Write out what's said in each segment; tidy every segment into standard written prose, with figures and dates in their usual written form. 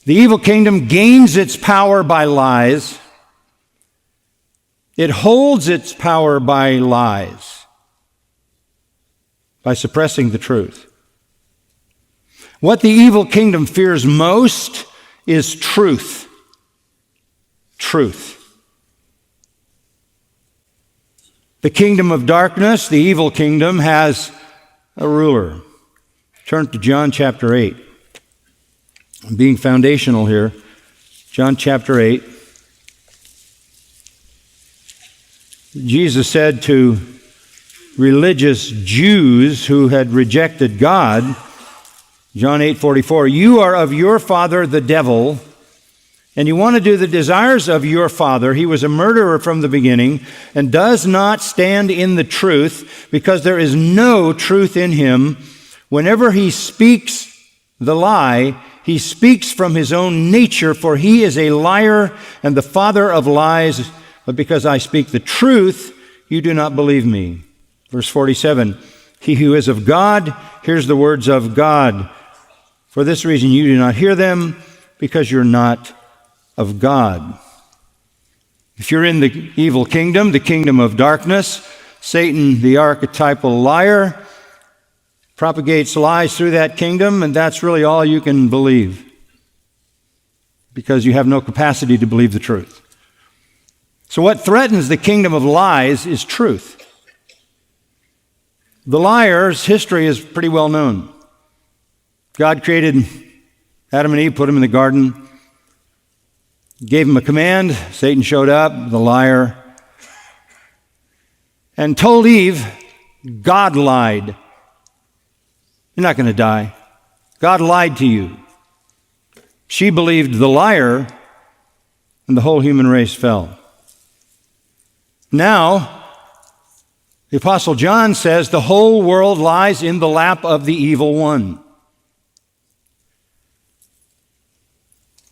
The evil kingdom gains its power by lies. It holds its power by lies, by suppressing the truth. What the evil kingdom fears most is truth. Truth. The kingdom of darkness, the evil kingdom, has a ruler. Turn to John chapter 8. I'm being foundational here. John chapter 8. Jesus said to religious Jews who had rejected God, John 8:44, "You are of your father the devil, and you want to do the desires of your father. He was a murderer from the beginning and does not stand in the truth because there is no truth in him. Whenever he speaks the lie, he speaks from his own nature, for he is a liar and the father of lies. But because I speak the truth, you do not believe me." Verse 47, "He who is of God hears the words of God. For this reason you do not hear them, because you're not of God." If you're in the evil kingdom, the kingdom of darkness, Satan, the archetypal liar, propagates lies through that kingdom, and that's really all you can believe, because you have no capacity to believe the truth. So what threatens the kingdom of lies is truth. The liar's history is pretty well known. God created Adam and Eve, put them in the garden, gave them a command. Satan showed up, the liar, and told Eve, God lied. You're not going to die. God lied to you. She believed the liar, and the whole human race fell. Now, the Apostle John says the whole world lies in the lap of the evil one.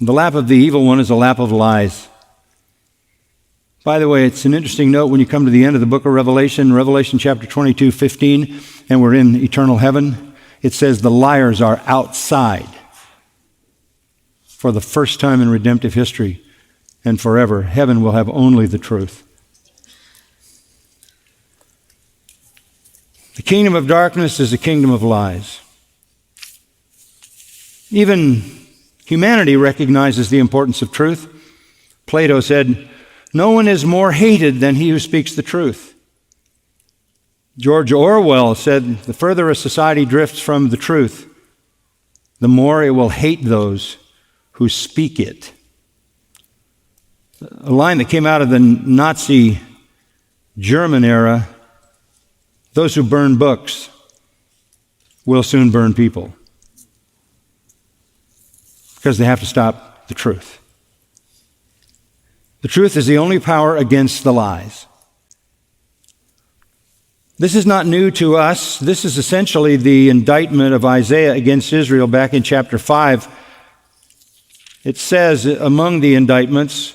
The lap of the evil one is a lap of lies. By the way, it's an interesting note when you come to the end of the book of Revelation, Revelation chapter 22:15, and we're in eternal heaven. It says the liars are outside for the first time in redemptive history and forever. Heaven will have only the truth. The kingdom of darkness is a kingdom of lies. Even humanity recognizes the importance of truth. Plato said, "No one is more hated than he who speaks the truth." George Orwell said, "The further a society drifts from the truth, the more it will hate those who speak it." A line that came out of the Nazi German era, "Those who burn books will soon burn people," because they have to stop the truth. The truth is the only power against the lies. This is not new to us. This is essentially the indictment of Isaiah against Israel back in chapter 5. It says among the indictments,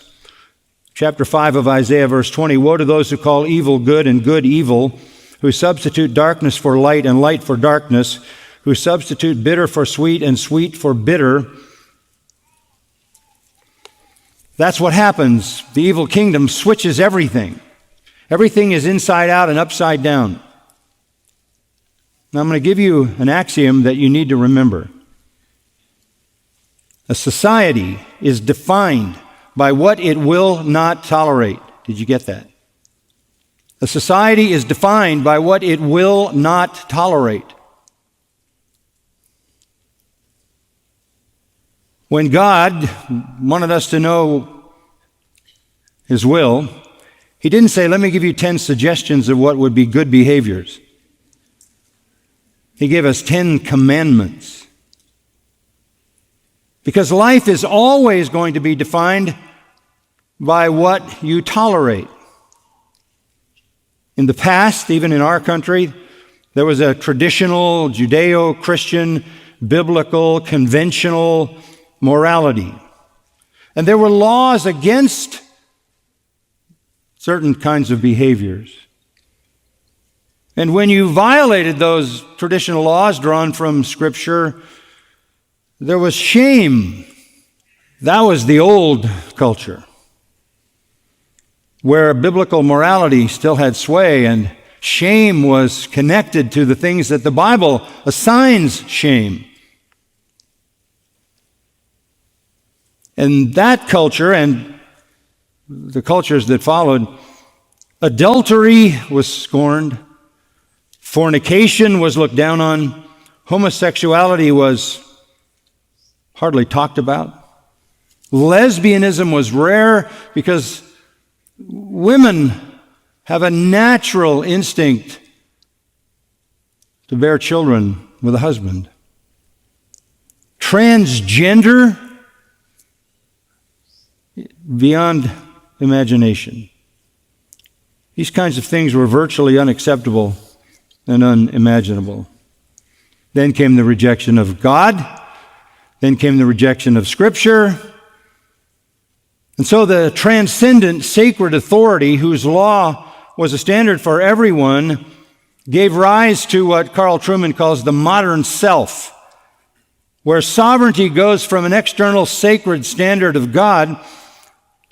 chapter 5 of Isaiah, verse 20, "Woe to those who call evil good and good evil, who substitute darkness for light and light for darkness, who substitute bitter for sweet and sweet for bitter." That's what happens. The evil kingdom switches everything. Everything is inside out and upside down. Now I'm going to give you an axiom that you need to remember. A society is defined by what it will not tolerate. Did you get that? A society is defined by what it will not tolerate. When God wanted us to know His will, He didn't say, "Let me give you 10 suggestions of what would be good behaviors." He gave us 10 commandments. Because life is always going to be defined by what you tolerate. In the past, even in our country, there was a traditional Judeo-Christian, biblical, conventional morality. And there were laws against certain kinds of behaviors. And when you violated those traditional laws drawn from Scripture, there was shame That was the old culture, where biblical morality still had sway and shame was connected to the things that the Bible assigns shame. And that culture and the cultures that followed, adultery was scorned, fornication was looked down on, homosexuality was hardly talked about, lesbianism was rare because women have a natural instinct to bear children with a husband. Transgender, beyond imagination. These kinds of things were virtually unacceptable and unimaginable. Then came the rejection of God. Then came the rejection of Scripture. And so the transcendent, sacred authority, whose law was a standard for everyone, gave rise to what Carl Trueman calls the modern self, where sovereignty goes from an external sacred standard of God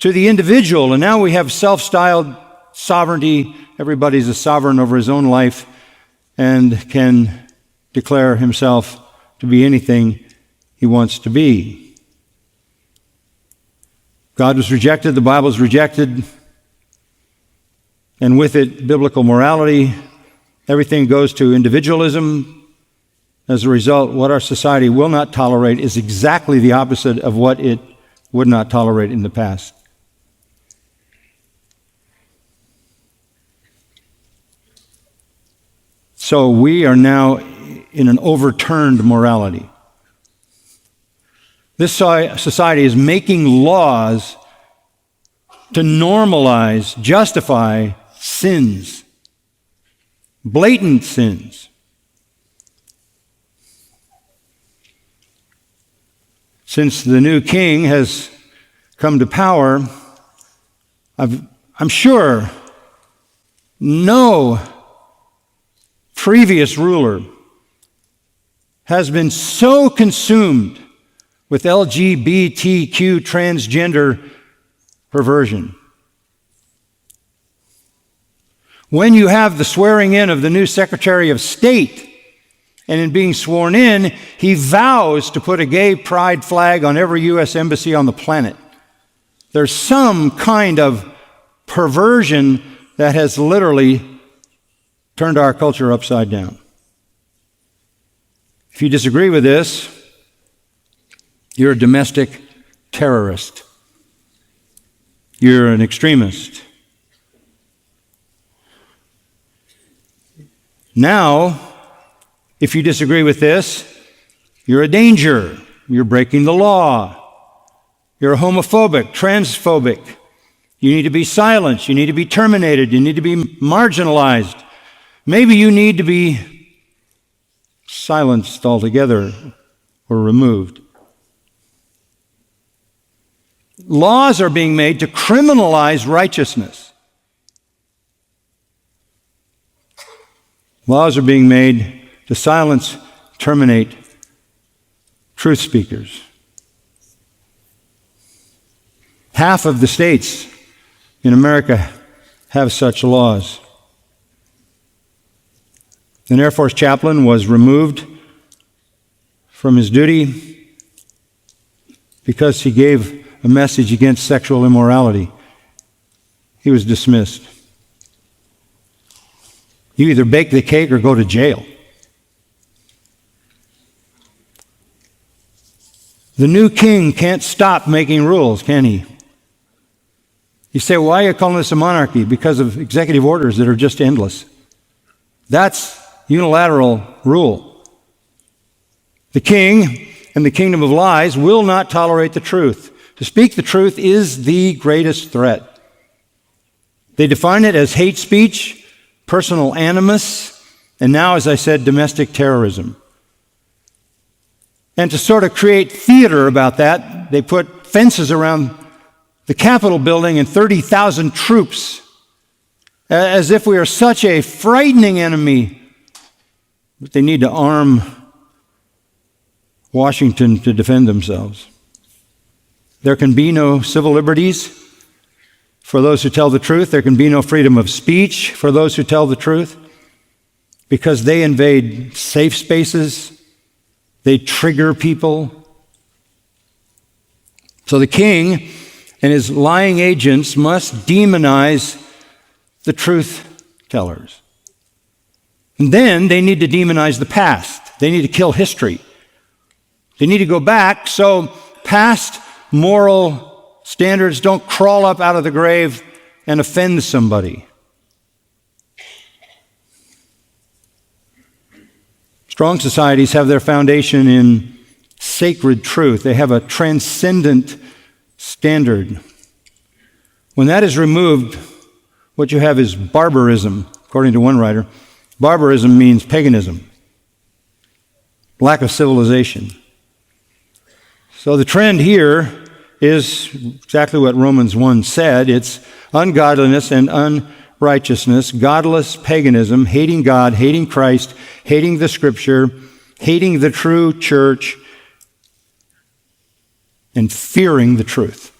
to the individual. And now we have self-styled sovereignty. Everybody's a sovereign over his own life and can declare himself to be anything he wants to be. God was rejected, the Bible was rejected, and with it, biblical morality. Everything goes to individualism. As a result, what our society will not tolerate is exactly the opposite of what it would not tolerate in the past. So we are now in an overturned morality. This society is making laws to normalize, justify sins, blatant sins. Since the new king has come to power, I'm sure no previous ruler has been so consumed with LGBTQ transgender perversion. When you have the swearing in of the new Secretary of State, and in being sworn in, he vows to put a gay pride flag on every U.S. embassy on the planet. There's some kind of perversion that has literally turned our culture upside down. If you disagree with this, you're a domestic terrorist. You're an extremist. Now, if you disagree with this, you're a danger. You're breaking the law. You're homophobic, transphobic. You need to be silenced. You need to be terminated. You need to be marginalized. Maybe you need to be silenced altogether or removed. Laws are being made to criminalize righteousness. Laws are being made to silence, terminate truth speakers. Half of the states in America have such laws. An Air Force chaplain was removed from his duty because he gave a message against sexual immorality. He was dismissed. You either bake the cake or go to jail. The new king can't stop making rules, can he? You say, why are you calling this a monarchy? Because of executive orders that are just endless. That's unilateral rule. The king and the kingdom of lies will not tolerate the truth. To speak the truth is the greatest threat. They define it as hate speech, personal animus, and now, as I said, domestic terrorism. And to sort of create theater about that, they put fences around the Capitol building and 30,000 troops, as if we are such a frightening enemy. But they need to arm Washington to defend themselves. There can be no civil liberties for those who tell the truth. There can be no freedom of speech for those who tell the truth, because they invade safe spaces. They trigger people. So the king and his lying agents must demonize the truth tellers. And then they need to demonize the past. They need to kill history. They need to go back so past moral standards don't crawl up out of the grave and offend somebody. Strong societies have their foundation in sacred truth. They have a transcendent standard. When that is removed, what you have is barbarism, according to one writer. Barbarism means paganism, lack of civilization. So the trend here is exactly what Romans 1 said. It's ungodliness and unrighteousness, godless paganism, hating God, hating Christ, hating the Scripture, hating the true church, and fearing the truth.